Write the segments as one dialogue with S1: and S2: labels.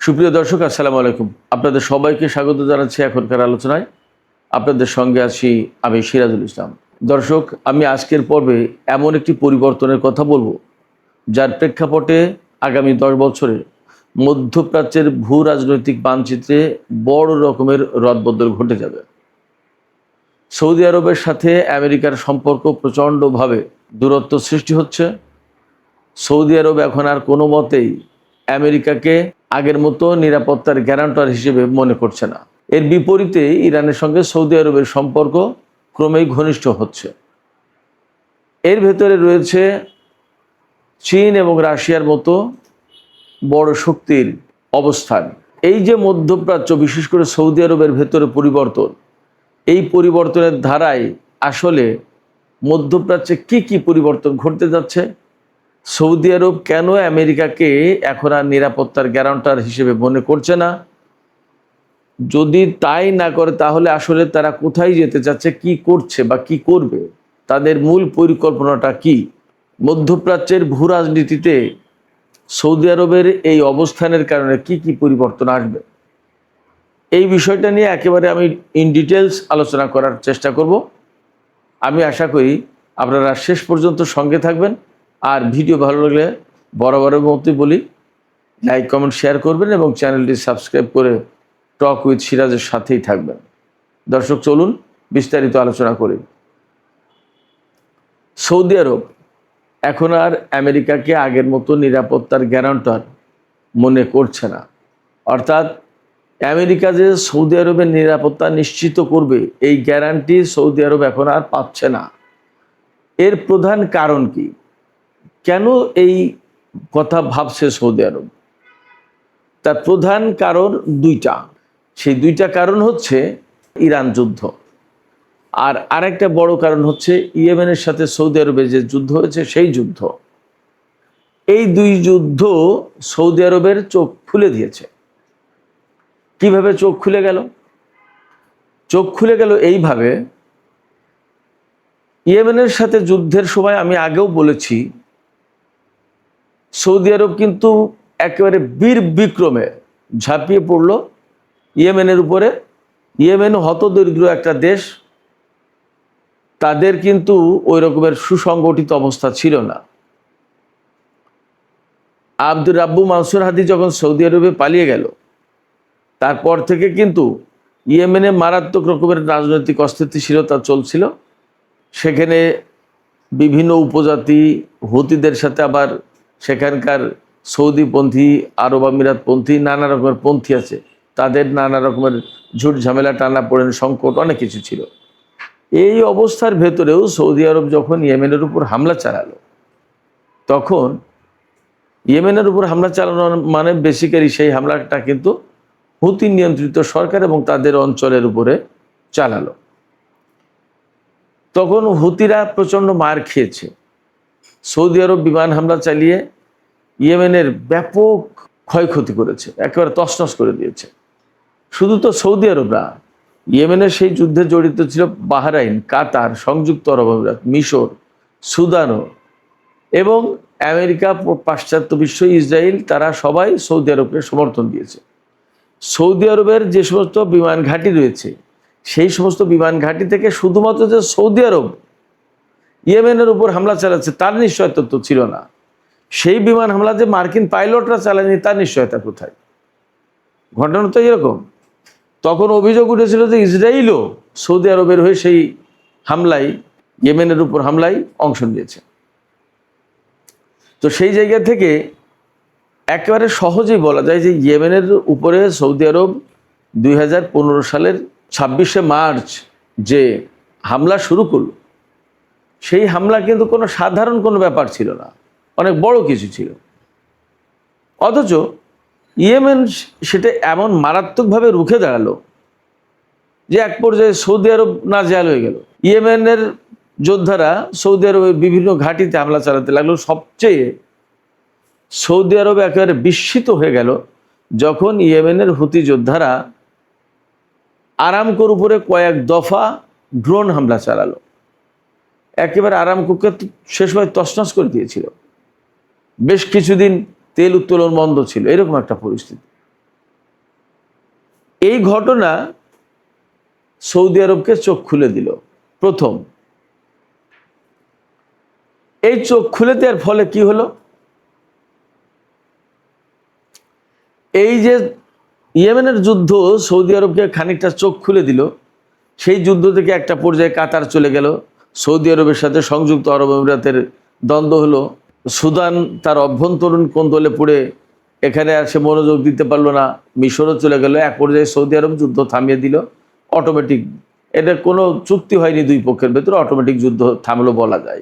S1: সুপ্রিয় দর্শক, আসসালামু আলাইকুম। আপনাদের সবাইকে স্বাগত জানাচ্ছি এখনকার আলোচনায়। আপনাদের সঙ্গে আছি আমি সিরাজুল ইসলাম। দর্শক, আমি আজকের পর্বে এমন একটি পরিবর্তনের কথা বলবো যার প্রেক্ষাপটে আগামী 10 বছরে মধ্যপ্রাচ্যের ভূ রাজনৈতিক মানচিত্রে বড় রকমের রদবদল ঘটে যাবে। সৌদি আরবের সাথে আমেরিকার সম্পর্ক প্রচণ্ডভাবে দূরত্ব সৃষ্টি হচ্ছে। সৌদি আরব এখন আর কোনো মতেই আমেরিকাকে আগের মতো নিরাপত্তার গ্যারান্টার হিসেবে মনে করছে না। এর বিপরীতে ইরানের সঙ্গে সৌদি আরবের সম্পর্ক ক্রমেই ঘনিষ্ঠ হচ্ছে। এর ভেতরে রয়েছে চীন এবং রাশিয়ার মতো বড় শক্তির অবস্থান। এই যে মধ্যপ্রাচ্য, বিশেষ করে সৌদি আরবের ভেতরে পরিবর্তন, এই পরিবর্তনের ধারায় আসলে মধ্যপ্রাচ্যে কি পরিবর্তন ঘটতে যাচ্ছে, সৌদি আরব কেন আমেরিকাকে এখন আর নিরাপত্তার গ্যারান্টার হিসেবে মনে করছে না, যদি তাই না করে তাহলে আসলে তারা কোথায় যেতে চাচ্ছে, কি করছে বা কি করবে, তাদের মূল পরিকল্পনাটা কি, মধ্যপ্রাচ্যের ভূ রাজনীতিতে সৌদি আরবের এই অবস্থানের কারণে কি পরিবর্তন আসবে, এই বিষয়টা নিয়ে একেবারে আমি ইন ডিটেলস আলোচনা করার চেষ্টা করব। আমি আশা করি আপনারা শেষ পর্যন্ত সঙ্গে থাকবেন। আর ভিডিও ভালো লাগলে বরাবরের মতোই বলি, লাইক কমেন্ট শেয়ার করবেন এবং চ্যানেলটি সাবস্ক্রাইব করে টক উইথ সিরাজের সাথেই থাকবেন। দর্শক, চলুন বিস্তারিত আলোচনা করি। সৌদি আরব এখন আর আমেরিকাকে আগের মতো নিরাপত্তার গ্যারান্টার মনে করছে না। অর্থাৎ আমেরিকা যে সৌদি আরবের নিরাপত্তা নিশ্চিত করবে, এই গ্যারান্টি সৌদি আরব এখন আর পাচ্ছে না। এর প্রধান কারণ কি? কেন এই কথা ভাবছে সৌদি আরব? তার প্রধান কারণ দুইটা। সেই দুইটা কারণ হচ্ছে ইরান যুদ্ধ, আর আরেকটা বড় কারণ হচ্ছে ইয়েমেনের সাথে সৌদি আরবের যে যুদ্ধ হয়েছে সেই যুদ্ধ। এই দুই যুদ্ধ সৌদি আরবের চোখ খুলে দিয়েছে। কিভাবে চোখ খুলে গেল? চোখ খুলে গেল এইভাবে, ইয়েমেনের সাথে যুদ্ধের সময় আমি আগেও বলেছি, সৌদি আরব কিন্তু একেবারে বীর বিক্রমে ঝাঁপিয়ে পড়ল ইয়েমেনের উপরে। ইয়েমেন হতদরিদ্র একটা দেশ, তাদের কিন্তু ওই রকমের সুসংগঠিত অবস্থা ছিল না। আব্দুর রাব্বু মানসুর হাদি যখন সৌদি আরবে পালিয়ে গেল, তারপর থেকে কিন্তু ইয়েমেনে মারাত্মক রকমের রাজনৈতিক অস্থিতিশীলতা চলছিল। সেখানে বিভিন্ন উপজাতি, হুতিদের সাথে আবার সেখানকার সৌদিপন্থী, আরব আমিরাতপন্থী, নানা রকমের পন্থী আছে, তাদের নানা রকমের ঝুট ঝামেলা, টানা পড়েন, সংকট, অনেক কিছু ছিল। এই অবস্থার ভেতরেও সৌদি আরব যখন ইয়েমেনের উপর হামলা চালালো, তখন ইয়েমেনের উপর হামলা চালানো মানে বেসিক্যালি সেই হামলাটা কিন্তু হুতি নিয়ন্ত্রিত সরকার এবং তাদের অঞ্চলের উপরে চালালো। তখন হুতিরা প্রচণ্ড মার খেয়েছে। সৌদি আরব বিমান হামলা চালিয়ে ইয়েমেনের ব্যাপক ক্ষয়ক্ষতি করেছে, একেবারে তছনছ করে দিয়েছে। শুধু তো সৌদি আরব না, ইয়েমেনের সেই যুদ্ধে জড়িত ছিল বাহরাইন, কাতার, সংযুক্ত আরব আমিরাত, মিশর, সুদানও এবং আমেরিকা, পাশ্চাত্য বিশ্ব, ইসরায়েল, তারা সবাই সৌদি আরবকে সমর্থন দিয়েছে। সৌদি আরবের যে সমস্ত বিমান ঘাঁটি রয়েছে, সেই সমস্ত বিমান ঘাঁটি থেকে শুধুমাত্র যে সৌদি আরব ইয়েমেনের উপর হামলা চালাচ্ছে তার নিশ্চয়তা তো ছিল না। সেই বিমান হামলা যে মার্কিন পাইলটরা চালায়নি তার নিশ্চয়তা কোথায়? ঘটনা তো এরকম। তখন অভিযোগ উঠেছিল যে ইসরায়েলও সৌদি আরবের হয়ে সেই হামলায়, ইয়েমেনের উপর হামলায় অংশ নিয়েছে। তো সেই জায়গা থেকে একেবারে সহজেই বলা যায় যে ইয়েমেনের উপরে সৌদি আরব 2015 সালের 26শে মার্চ যে হামলা শুরু করল, সেই হামলা কিন্তু কোনো সাধারণ কোনো ব্যাপার ছিল না, অনেক বড় কিছু ছিল। অথচ ইয়েমেন সেটা এমন মারাত্মকভাবে রুখে দাঁড়ালো যে এক পর্যায়ে সৌদি আরব নাজেহাল হয়ে গেল। ইয়েমেনের যোদ্ধারা সৌদি আরবের বিভিন্ন ঘাঁটিতে হামলা চালাতে লাগলো। সবচেয়ে সৌদি আরব একেবারে বিস্মিত হয়ে গেল যখন ইয়েমেনের হুতি যোদ্ধারা আরামকোর উপরে কয়েক দফা ড্রোন হামলা চালালো। একেবারে আরামকোকে শেষ সময় তছনছ করে দিয়েছিল। বেশ কিছুদিন তেল উত্তোলন বন্ধ ছিল, এরকম একটা পরিস্থিতি। এই ঘটনা সৌদি আরবকে চোখ খুলে দিল। প্রথম এই চোখ খুলে দেওয়ার ফলে কি হলো, এই যে ইয়েমেনের যুদ্ধ সৌদি আরবকে খানিকটা চোখ খুলে দিল। সেই যুদ্ধ থেকে একটা পর্যায়ে কাতার চলে গেল, সৌদি আরবের সাথে সংযুক্ত আরব আমিরাতের দ্বন্দ্ব হলো, সুদান তার অভ্যন্তরীণ কোন্দলে পড়ে এখানে আর সে মনোযোগ দিতে পারলো না, মিশরও চলে গেল। এক পর্যায়ে সৌদি আরব যুদ্ধ থামিয়ে দিল অটোমেটিক। এটা কোনো চুক্তি হয়নি দুই পক্ষের ভেতরে, অটোমেটিক যুদ্ধ থামলো বলা যায়।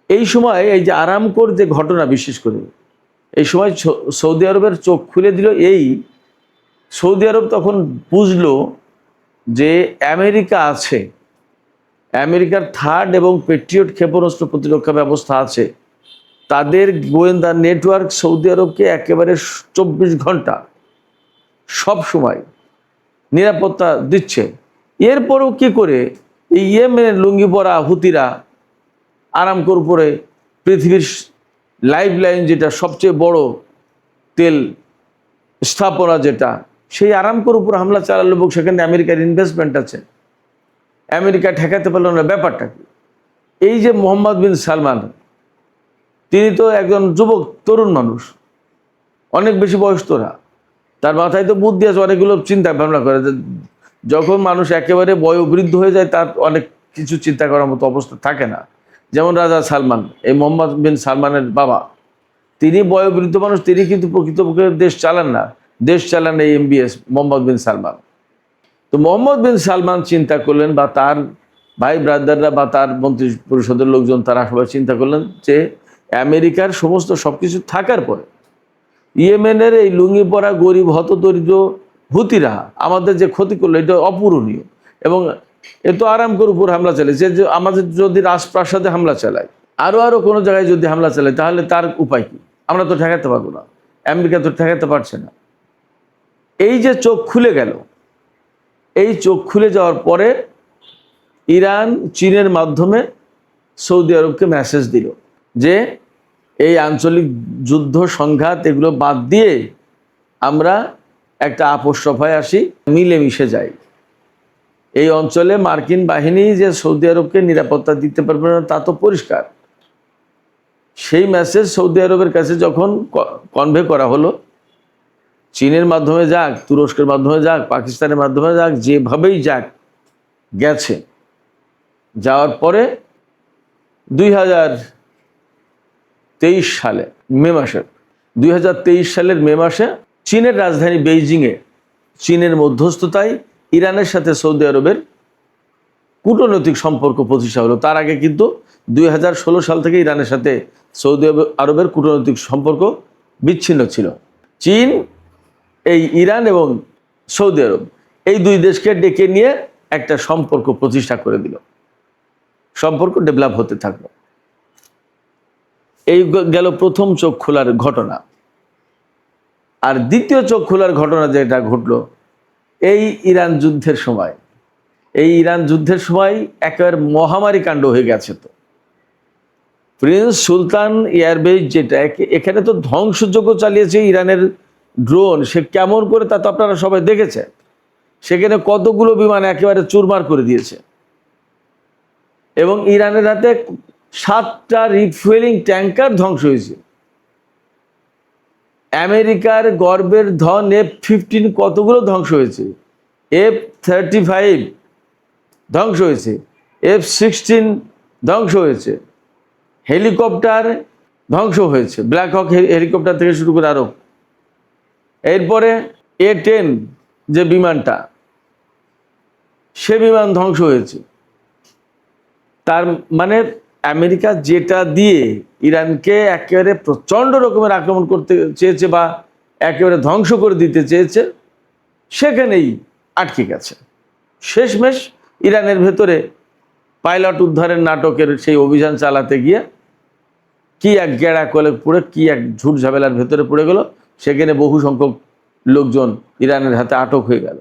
S1: এই সময় এই যে আরামকোর যে ঘটনা, বিশেষ করে এই সময় সৌদি আরবের চোখ খুলে দিল। এই সৌদি আরব তখন বুঝলো যে আমেরিকা আছে, আমেরিকার থার্ড এবং পেট্রিয়ট ক্ষেপণাস্ত্র প্রতিরক্ষা ব্যবস্থা আছে, তাদের গোয়েন্দা নেটওয়ার্ক সৌদি আরবকে একেবারে 24 ঘন্টা সব সময় নিরাপত্তা দিচ্ছে। এরপরেও কি করে এই ইয়েমেনের লুঙ্গি পরা হুতিরা আরামকোর উপরে, পৃথিবীর লাইফ লাইন যেটা সবচেয়ে বড় তেল স্থাপনা যেটা, সেই আরামকোর উপর হামলা চালালো এবং সেখানে আমেরিকার ইনভেস্টমেন্ট আছে, আমেরিকা ঠেকাতে পারল না। ব্যাপারটা কি, এই যে মোহাম্মদ বিন সালমান, তিনি তো একজন যুবক তরুণ মানুষ, অনেক বেশি বয়স তোরা, তার মাথায় তো বুদ্ধি আছে, অনেকগুলো চিন্তা ভাবনা করে। যখন মানুষ একেবারে বয়োবৃদ্ধ হয়ে যায় তার অনেক কিছু চিন্তা করার মতো অবস্থা থাকে না। যেমন রাজা সালমান, এই মোহাম্মদ বিন সালমানের বাবা, তিনি বয়োবৃদ্ধ মানুষ, তিনি কিন্তু প্রকৃতপক্ষে দেশ চালান না, দেশ চালান এই MBS মোহাম্মদ বিন সালমান। তো মোহাম্মদ বিন সালমান চিন্তা করলেন, বা তার ভাই ব্রাদাররা বা তার মন্ত্রী পরিষদের লোকজন, তারা সবাই চিন্তা করলেন যে আমেরিকার সমস্ত সবকিছু থাকার পরে ইয়েমেনের এই লুঙ্গি পরা গরিব হতদরিদ্র হুতিরা আমাদের যে ক্ষতি করলো, এটা অপূরণীয়। এবং এ তো আরামকোর উপর হামলা চালায়, যে আমাদের যদি রাজপ্রাসাদে হামলা চালায়, আরও কোনো জায়গায় যদি হামলা চালায়, তাহলে তার উপায় কি? আমরা তো ঠেকাতে পারবো না, আমেরিকা তো ঠেকাতে পারছে না। এই যে চোখ খুলে গেল, এই চোখ খুলে যাওয়ার পরে ইরান চীনের মাধ্যমে সৌদি আরবকে মেসেজ দিল যে এই আঞ্চলিক যুদ্ধ সংঘাত এগুলো বাদ দিয়ে আমরা একটা আপোষ সভায় আসি, মিলেমিশে যাই। এই অঞ্চলে মার্কিন বাহিনী যে সৌদি আরবকে নিরাপত্তা দিতে পারবে না তা তো পরিষ্কার। সেই মেসেজ সৌদি আরবের কাছে যখন কনভে করা হলো, চীনের মাধ্যমে যাক, তুরস্কের মাধ্যমে যাক, পাকিস্তানের মাধ্যমে যাক, যেভাবেই যাক গেছে, যাওয়ার পরে 2023 সালে মে মাসে 2023 সালের মে মাসে চীনের রাজধানী বেইজিংয়ে চীনের মধ্যস্থতায় ইরানের সাথে সৌদি আরবের কূটনৈতিক সম্পর্ক প্রতিষ্ঠা হলো। তার আগে কিন্তু 2016 সাল থেকে ইরানের সাথে সৌদি আরবের কূটনৈতিক সম্পর্ক বিচ্ছিন্ন ছিল। চীন, এই ইরান এবং সৌদি আরব, এই দুই দেশকে ডেকে নিয়ে একটা সম্পর্ক প্রতিষ্ঠা করে দিল, সম্পর্ক ডেভেলপ হতে থাকলো। এই গেল প্রথম চোখ খোলার ঘটনা। আর দ্বিতীয় চোখ খোলার ঘটনা যেটা ঘটলো এই ইরান যুদ্ধের সময়, এই ইরান যুদ্ধের সময় একেবারে মহামারী কাণ্ড হয়ে গেছে। তো প্রিন্স সুলতান এয়ারবেস যেটা, এখানে তো ধ্বংসযজ্ঞ চালিয়েছে ইরানের ড্রোন, সে কেমন করে তা তো আপনারা সবাই দেখেছে। সেখানে কতগুলো বিমান একেবারে চুরমার করে দিয়েছে, এবং ইরানের হাতে 7টা রিফুয়েলিং ট্যাঙ্কার ধ্বংস হয়েছে। আমেরিকার গর্বের ধন F-15 কতগুলো ধ্বংস হয়েছে, F-35 ধ্বংস হয়েছে, F-16 ধ্বংস হয়েছে, হেলিকপ্টার ধ্বংস হয়েছে, ব্ল্যাক হক হেলিকপ্টার থেকে শুরু করে আরও। এরপরে A-10 যে বিমানটা, সে বিমান ধ্বংস হয়েছে। তার মানে আমেরিকা যেটা দিয়ে ইরানকে একেবারে প্রচণ্ড রকমের আক্রমণ করতে চেয়েছে বা একেবারে ধ্বংস করে দিতে চেয়েছে, সেখানেই আটকে গেছে। শেষমেশ ইরানের ভেতরে পাইলট উদ্ধারের নাটকের সেই অভিযান চালাতে গিয়ে কি এক গেড়া কলে পড়ে, কি এক ঝুট ঝামেলার ভেতরে পড়ে গেল। সেখানে বহু সংখ্যক লোকজন ইরানের হাতে আটক হয়ে গেল।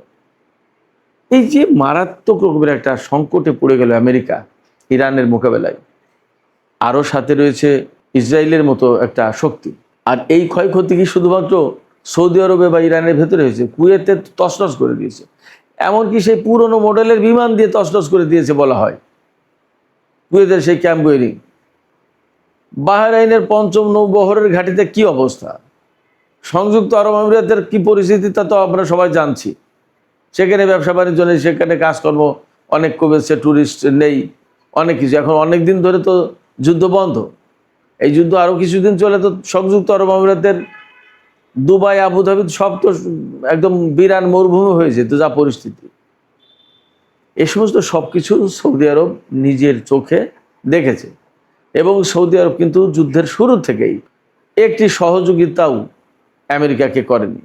S1: এই যে মারাত্মক রকমের একটা সংকটে পড়ে গেল আমেরিকা ইরানের মোকাবেলায়, আরও সাথে রয়েছে ইসরায়েলের মতো একটা শক্তি। আর এই ক্ষয়ক্ষতি কি শুধুমাত্র সৌদি আরবে বা ইরানের ভেতরে হয়েছে, কুয়েতে তছনছ করে দিয়েছে, এমনকি সেই পুরনো মডেলের বিমান দিয়ে তছনছ করে দিয়েছে বলা হয় কুয়েতের সেই ক্যাম্প গোয়রিং। বাহরাইনের পঞ্চম নৌবহরের ঘাটিতে কি অবস্থা, সংযুক্ত আরব আমিরাতের কি পরিস্থিতি তা তো আমরা সবাই জানছি। সেখানে ব্যবসা বাণিজ্য নেই, সেখানে কাজকর্ম অনেক কমেছে, ট্যুরিস্ট নেই, অনেক কিছু। এখন অনেক দিন ধরে তো যুদ্ধ বন্ধ, এই যুদ্ধ আরও কিছুদিন চলে তো সংযুক্ত আরব আমিরাতের দুবাই, আবুধাবি সব তো একদম বিরান মরুভূমি হয়ে যেত যা পরিস্থিতি। এই সমস্ত সব কিছু সৌদি আরব নিজের চোখে দেখেছে। এবং সৌদি আরব কিন্তু যুদ্ধের শুরু থেকেই একটি সহযোগিতাও আমেরিকাকে করেনি,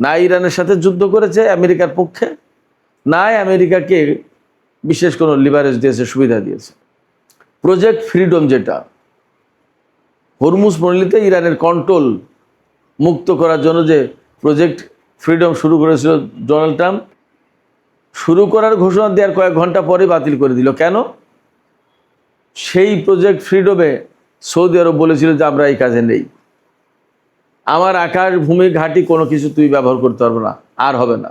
S1: না ইরানের সাথে যুদ্ধ করেছে আমেরিকার পক্ষে, না আমেরিকাকে বিশেষ কোনো লিভারেজ দিয়েছে, সুবিধা দিয়েছে। প্রজেক্ট ফ্রিডম, যেটা হরমুজ প্রণালীতে ইরানের কন্ট্রোল মুক্ত করার জন্য যে প্রজেক্ট ফ্রিডম শুরু করেছিল ডোনাল্ড ট্রাম্প, শুরু করার ঘোষণা দেওয়ার কয়েক ঘন্টা পরে বাতিল করে দিল। কেন? সেই প্রজেক্ট ফ্রিডমে সৌদি আরব বলেছিল যে আমরা এই কাজে নেই, আমার আকাশ ভূমি ঘাঁটি কোনো কিছু তুই ব্যবহার করতে পারবো না, আর হবে না।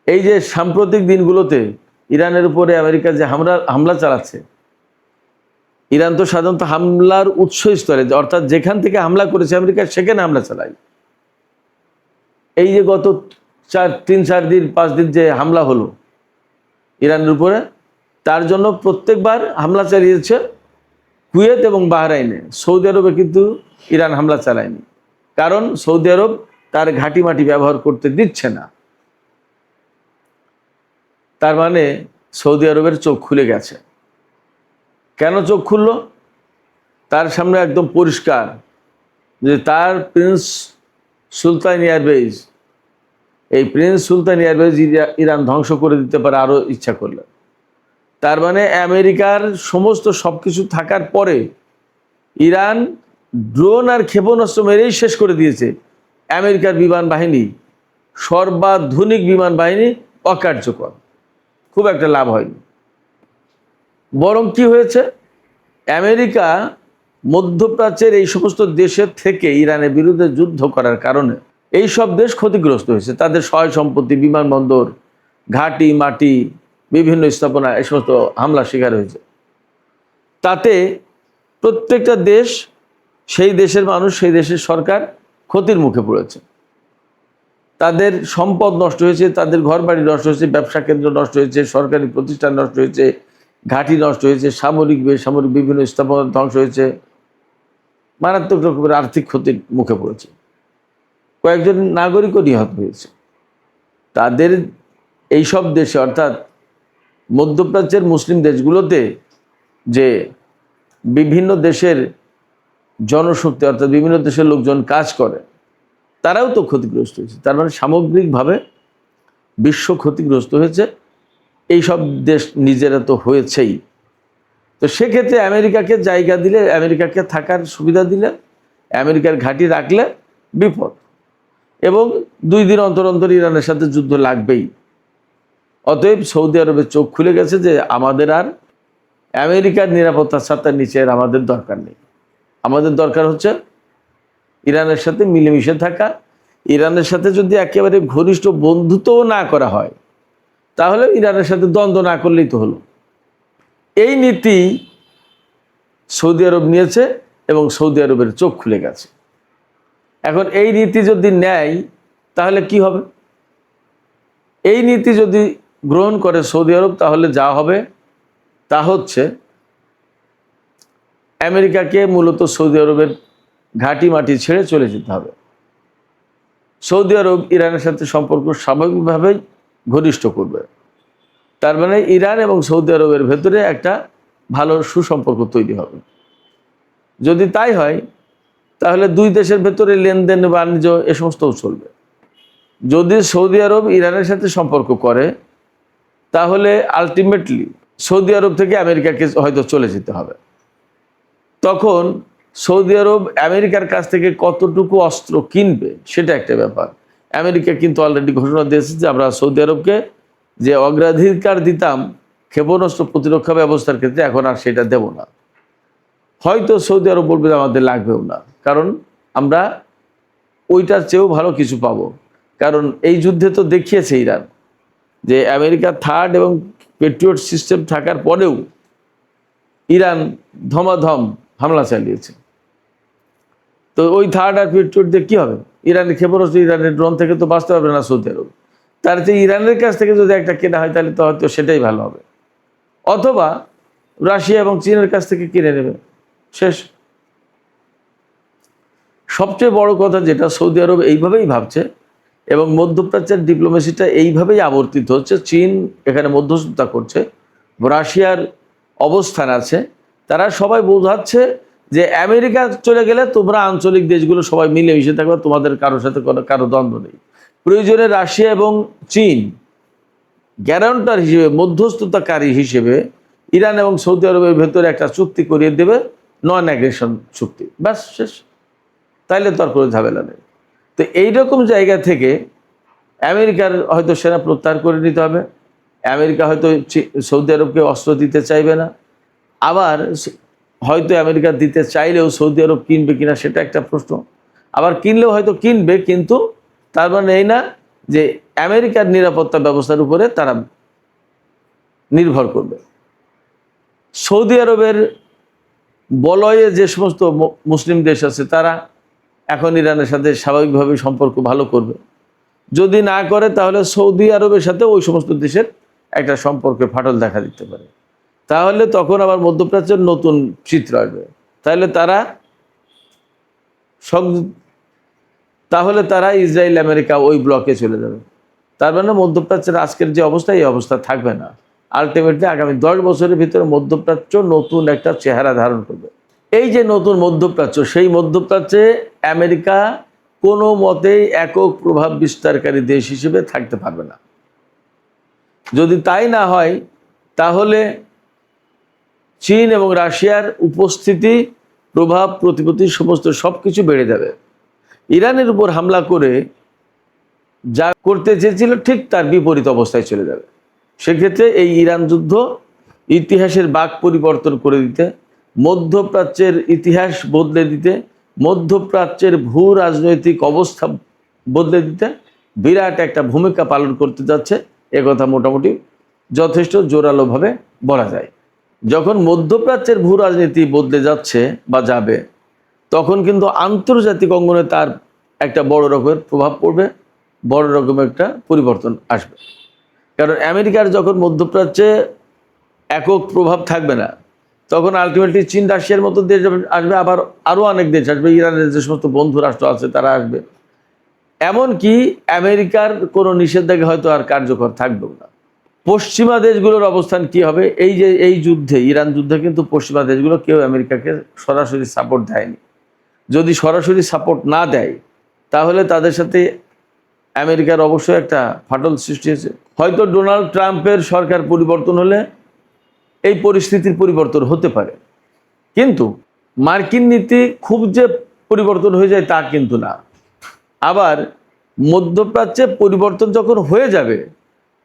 S1: এই যে সাম্প্রতিক দিনগুলোতে ইরানের উপরে আমেরিকা যে হামলা চালাচ্ছে, ইরান তো সাধারণত হামলার উৎসস্থলে, অর্থাৎ যেখান থেকে হামলা করেছে আমেরিকা সেখানে হামলা চালায়। এই যে গত 3-4 দিন 5 দিন যে হামলা হলো ইরানের উপরে, তার জন্য প্রত্যেকবার হামলা চালিয়েছে কুয়েত এবং বাহরাইনে। সৌদি আরবে কিন্তু ইরান হামলা চালায়নি, কারণ সৌদি আরব তার ঘাঁটি মাটি ব্যবহার করতে দিচ্ছে না। তার মানে সৌদি আরবের চোখ খুলে গেছে। কেন চোখ খুলল? তার সামনে একদম পরিষ্কার যে তার প্রিন্স সুলতান এয়ারবেজ, এই প্রিন্স সুলতান এয়ারবেজ ইরান ধ্বংস করে দিতে পারে আরও ইচ্ছা করলে। তার মানে আমেরিকার সমস্ত সব কিছু থাকার পরে ইরান ড্রোন আর ক্ষেপণাস্ত্র মেরেই শেষ করে দিয়েছে আমেরিকার বিমান বাহিনী, সর্বাধুনিক বিমান বাহিনী অকার্যকর, খুব একটা লাভ হয়নি। বরং কি হয়েছে, আমেরিকা মধ্যপ্রাচ্যের এই সমস্ত দেশের থেকে ইরানের বিরুদ্ধে যুদ্ধ করার কারণে এই সব দেশ ক্ষতিগ্রস্ত হয়েছে। তাদের সয় সম্পত্তি, বিমানবন্দর, ঘাঁটি মাটি, বিভিন্ন স্থাপনা এই সমস্ত হামলা শিকার হয়েছে। তাতে প্রত্যেকটা দেশ, সেই দেশের মানুষ, সেই দেশের সরকার ক্ষতির মুখে পড়েছে। তাদের সম্পদ নষ্ট হয়েছে, তাদের ঘরবাড়ি নষ্ট হয়েছে, ব্যবসা কেন্দ্র নষ্ট হয়েছে, সরকারি প্রতিষ্ঠান নষ্ট হয়েছে, ঘাঁটি নষ্ট হয়েছে, সামরিক বেসামরিক বিভিন্ন স্থাপনা ধ্বংস হয়েছে, মারাত্মক রকমের আর্থিক ক্ষতির মুখে পড়েছে, কয়েকজন নাগরিকও নিহত হয়েছে। তাদের এই সব দেশে, অর্থাৎ মধ্যপ্রাচ্যের মুসলিম দেশগুলোতে যে বিভিন্ন দেশের জনশক্তি, অর্থাৎ বিভিন্ন দেশের লোকজন কাজ করে, তারাও তো ক্ষতিগ্রস্ত হয়েছে। তার মানে সামগ্রিকভাবে বিশ্ব ক্ষতিগ্রস্ত হয়েছে। এই সব দেশ নিজেরা তো হয়েছেই। তো সেক্ষেত্রে আমেরিকাকে জায়গা দিলে, আমেরিকাকে থাকার সুবিধা দিলে, আমেরিকার ঘাঁটি রাখলে বিপদ। এবং 2 দিন অন্তর অন্তর ইরানের সাথে যুদ্ধ লাগবেই। অতএব সৌদি আরবের চোখ খুলে গেছে যে আমাদের আর আমেরিকার নিরাপত্তার ছাতার নিচে আমাদের দরকার নেই। আমাদের দরকার হচ্ছে ইরানের সাথে মিলেমিশে থাকা। ইরানের সাথে যদি একেবারে ঘনিষ্ঠ বন্ধুত্বও না করা হয়, তাহলে ইরানের সাথে দ্বন্দ্ব না করলেই তো হলো। এই নীতি সৌদি আরব নিয়েছে এবং সৌদি আরবের চোখ খুলে গেছে। এখন এই নীতি যদি নেয় তাহলে কি হবে? এই নীতি যদি গ্রহণ করে সৌদি আরব, তাহলে যা হবে তা হচ্ছে আমেরিকাকে মূলত সৌদি আরবের ঘাঁটি মাটি ছেড়ে চলে যেতে হবে। সৌদি আরব ইরানের সাথে সম্পর্ক স্বাভাবিকভাবেই ঘনিষ্ঠ করবে। তার মানে ইরান এবং সৌদি আরবের ভেতরে একটা ভালো সুসম্পর্ক তৈরি হবে। যদি তাই হয় তাহলে 2 দেশের ভেতরে লেনদেন, বাণিজ্য এ সমস্তও চলবে। যদি সৌদি আরব ইরানের সাথে সম্পর্ক করে, তাহলে আলটিমেটলি সৌদি আরব থেকে আমেরিকাকে হয়তো চলে যেতে হবে। তখন সৌদি আরব আমেরিকার কাছ থেকে কতটুকু অস্ত্র কিনবে সেটা একটা ব্যাপার। আমেরিকা কিন্তু অলরেডি ঘোষণা দিয়েছে যে আমরা সৌদি আরবকে যে অগ্রাধিকার দিতাম ক্ষেপণাস্ত্র প্রতিরক্ষা ব্যবস্থার ক্ষেত্রে, এখন আর সেটা দেব না। হয়তো সৌদি আরব বলবে যে আমাদের লাগবেও না, কারণ আমরা ওইটার চেয়েও ভালো কিছু পাবো। কারণ এই যুদ্ধে তো দেখিয়েছে ইরান যে আমেরিকা থার্ড এবং পেট্রিয়ট সিস্টেম থাকার পরেও ইরান ধমাধম হামলা চালিয়েছে। তো ওই থার্ড আর পেট্রিয়ট দিয়ে কী হবে? ইরানের ক্ষেপণাস্ত্র, ইরানের ড্রোন থেকে তো বাঁচতে পারবে না সৌদি আরব। তার চেয়ে ইরানের কাছ থেকে যদি একটা কেনা হয় তাহলে তো হয়তো সেটাই ভালো হবে, অথবা রাশিয়া এবং চীনের কাছ থেকে কিনে নেবে, শেষ। সবচেয়ে বড় কথা যেটা, সৌদি আরব এইভাবেই ভাবছে এবং মধ্যপ্রাচ্যের ডিপ্লোমেসিটা এইভাবেই আবর্তিত হচ্ছে। চীন এখানে মধ্যস্থতা করছে, রাশিয়ার অবস্থান আছে, তারা সবাই বোঝাচ্ছে যে আমেরিকা চলে গেলে তোমরা আঞ্চলিক দেশগুলো সবাই মিলেমিশে থাকবে, তোমাদের কারোর সাথে কারো দ্বন্দ্ব নেই। প্রয়োজনে রাশিয়া এবং চীন গ্যারান্টার হিসেবে, মধ্যস্থতাকারী হিসেবে ইরান এবং সৌদি আরবের ভেতরে একটা চুক্তি করিয়ে দেবে, নন অ্যাগ্রেশন চুক্তি, ব্যাস, শেষ। তাইলে তো আর কোনো ঝামেলা নেই। তো এইরকম জায়গা থেকে আমেরিকার হয়তো সেনা প্রত্যাহার করে নিতে হবে, আমেরিকা হয়তো সৌদি আরবকে অস্ত্র দিতে চাইবে না, আবার হয়তো আমেরিকা দিতে চাইলেও সৌদি আরব কিনবে কিনা সেটা একটা প্রশ্ন, আবার কিনলেও হয়তো কিনবে, কিন্তু তার মানে এই না যে আমেরিকার নিরাপত্তা ব্যবস্থার উপরে তারা নির্ভর করবে। সৌদি আরবের বলয়ে যে সমস্ত মুসলিম দেশ আছে তারা এখন ইরানের সাথে স্বাভাবিকভাবে সম্পর্ক ভালো করবে, যদি না করে তাহলে সৌদি আরবের সাথে ওই সমস্ত দেশের একটা সম্পর্কে ফাটল দেখা দিতে পারে। তাহলে তখন আবার মধ্যপ্রাচ্যের নতুন চিত্র আসবে। তাহলে তারা ইসরায়েল আমেরিকা ওই ব্লকে চলে যাবে। তার মানে মধ্যপ্রাচ্যের আজকের যে অবস্থা, এই অবস্থা থাকবে না। আলটিমেটলি আগামী 10 বছরের ভিতরে মধ্যপ্রাচ্য নতুন একটা চেহারা ধারণ করবে। এই যে নতুন মধ্যপ্রাচ্য, সেই মধ্যপ্রাচ্যে আমেরিকা কোনো মতেই একক প্রভাব বিস্তারকারী দেশ হিসেবে থাকতে পারবে না। যদি তাই না হয় তাহলে চীন এবং রাশিয়ার উপস্থিতি, প্রভাব, প্রতিপত্তি সমস্ত সব কিছু বেড়ে যাবে। ইরানের উপর হামলা করে যা করতে চেয়েছিল ঠিক তার বিপরীত অবস্থায় চলে যাবে। সেক্ষেত্রে এই ইরান যুদ্ধ ইতিহাসের বাঁক পরিবর্তন করে দিতে, মধ্যপ্রাচ্যের ইতিহাস বদলে দিতে, মধ্যপ্রাচ্যের ভূ রাজনৈতিক অবস্থা বদলে দিতে বিরাট একটা ভূমিকা পালন করতে যাচ্ছে, একথা মোটামুটি যথেষ্ট জোরালোভাবে বলা যায়। যখন মধ্যপ্রাচ্যের ভূ রাজনীতি বদলে যাচ্ছে বা যাবে, তখন কিন্তু আন্তর্জাতিক অঙ্গনে তার একটা বড় রকমের প্রভাব পড়বে, বড় রকমের একটা পরিবর্তন আসবে। কারণ আমেরিকার যখন মধ্যপ্রাচ্যে একক প্রভাব থাকবে না, তখন আলটিমেটলি চীন, রাশিয়ার মতো দেশ আসবে, আবার আরও অনেক দেশ আসবে, ইরানের যে সমস্ত বন্ধু রাষ্ট্র আছে তারা আসবে। এমনকি আমেরিকার কোনো নিষেধাজ্ঞা হয়তো আর কার্যকর থাকবেও না। পশ্চিমা দেশগুলোর অবস্থান কি হবে? এই যুদ্ধে, ইরান যুদ্ধে কিন্তু পশ্চিমা দেশগুলো কেউ আমেরিকাকে সরাসরি সাপোর্ট দেয়নি। যদি সরাসরি সাপোর্ট না দেয় তাহলে তাদের সাথে আমেরিকার অবশ্যই একটা ফাটল সৃষ্টি হয়েছে। হয়তো ডোনাল্ড ট্রাম্পের সরকার পরিবর্তন হলে এই পরিস্থিতির পরিবর্তন হতে পারে, কিন্তু মার্কিন নীতি খুব যে পরিবর্তন হয়ে যায় তা কিন্তু না। আবার মধ্যপ্রাচ্যে পরিবর্তন যখন হয়ে যাবে,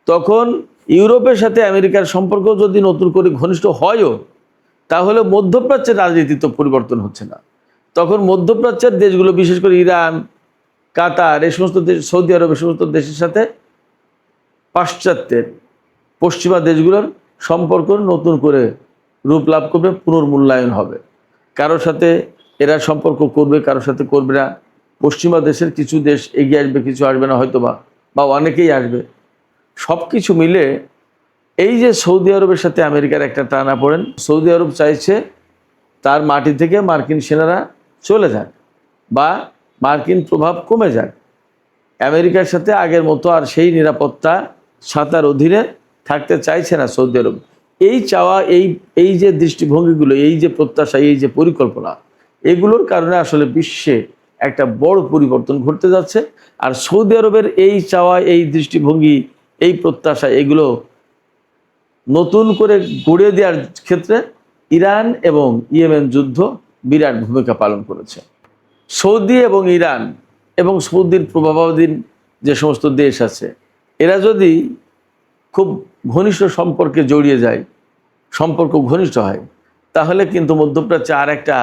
S1: তখন ইউরোপের সাথে আমেরিকার সম্পর্ক যদি নতুন করে ঘনিষ্ঠ হয়ও, তাহলে মধ্যপ্রাচ্যের রাজনীতি তো পরিবর্তন হচ্ছে না। তখন মধ্যপ্রাচ্যের দেশগুলো, বিশেষ করে ইরান, কাতার, এই সমস্ত দেশ, সৌদি আরব, এই সমস্ত দেশের সাথে পাশ্চাত্যের, পশ্চিমা দেশগুলোর সম্পর্ক নতুন করে রূপ লাভ করবে, পুনর্মূল্যায়ন হবে। কারোর সাথে এরা সম্পর্ক করবে, কারোর সাথে করবে না। পশ্চিমা দেশের কিছু দেশ এগিয়ে আসবে, কিছু আসবে না হয়তো, বা অনেকেই আসবে। সব কিছু মিলে এই যে সৌদি আরবের সাথে আমেরিকার একটা টানাপোড়েন, সৌদি আরব চাইছে তার মাটি থেকে মার্কিন সেনারা চলে যাক বা মার্কিন প্রভাব কমে যাক। আমেরিকার সাথে আগের মতো আর সেই নিরাপত্তা ছাতার অধীনে থাকতে চাইছে না সৌদি আরব। এই চাওয়া, এই যে দৃষ্টিভঙ্গিগুলো, এই যে প্রত্যাশা, এই যে পরিকল্পনা, এগুলোর কারণে আসলে বিশ্বে একটা বড় পরিবর্তন ঘটতে যাচ্ছে। আর সৌদি আরবের এই চাওয়া, এই দৃষ্টিভঙ্গি, এই প্রত্যাশা, এগুলো নতুন করে গড়ে দেওয়ার ক্ষেত্রে ইরান এবং ইয়েমেন যুদ্ধ বিরাট ভূমিকা পালন করেছে। সৌদি এবং ইরান এবং সৌদির প্রভাবাধীন যে সমস্ত দেশ আছে, এরা যদি খুব ঘনিষ্ঠ সম্পর্কে জড়িয়ে যায়, সম্পর্ক ঘনিষ্ঠ হয়, তাহলে কিন্তু মধ্যপ্রাচ্যে আর একটা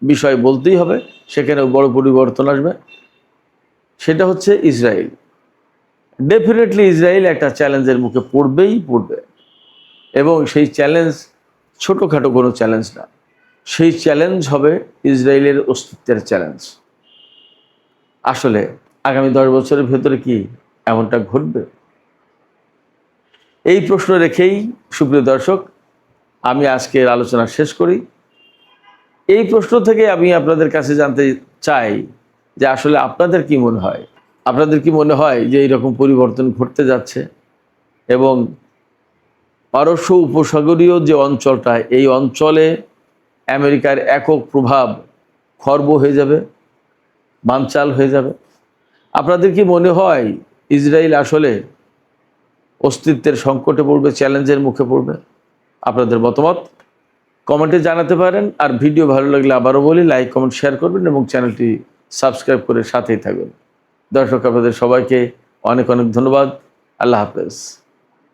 S1: বিষয় বলতেই হবে, সেখানেও বড় পরিবর্তন আসবে। সেটা হচ্ছে ইসরায়েল। ডেফিনেটলি ইসরায়েল একটা চ্যালেঞ্জের মুখে পড়বেই পড়বে, এবং সেই চ্যালেঞ্জ ছোটোখাটো কোনো চ্যালেঞ্জ না, সেই চ্যালেঞ্জ হবে ইসরায়েলের অস্তিত্বের চ্যালেঞ্জ। আসলে আগামী 10 বছরের ভেতরে কি এমনটা ঘটবে? এই প্রশ্ন রেখেই সুপ্রিয় দর্শক, আমি আজকের আলোচনা শেষ করি। এই প্রশ্ন থেকে আমি আপনাদের কাছে জানতে চাই যে আসলে আপনাদের কি মনে হয়? আপনাদের কি মনে হয় যে এইরকম পরিবর্তন ঘটতে যাচ্ছে এবং পারস্য উপসাগরীয় যে অঞ্চলটা, এই অঞ্চলে আমেরিকার একক প্রভাব খর্ব হয়ে যাবে, বানচাল হয়ে যাবে? আপনাদের কি মনে হয় ইসরায়েল আসলে অস্তিত্বের সংকটে পড়বে, চ্যালেঞ্জের মুখে পড়বে? আপনাদের মতামত কমেন্টে জানাতে পারেন। আর ভিডিও ভালো লাগলে আবারও বলি, লাইক কমেন্ট শেয়ার করবেন এবং চ্যানেলটি সাবস্ক্রাইব করে সাথেই থাকবেন। দর্শক, আপনাদের সবাইকে অনেক অনেক ধন্যবাদ। আল্লাহ হাফেজ।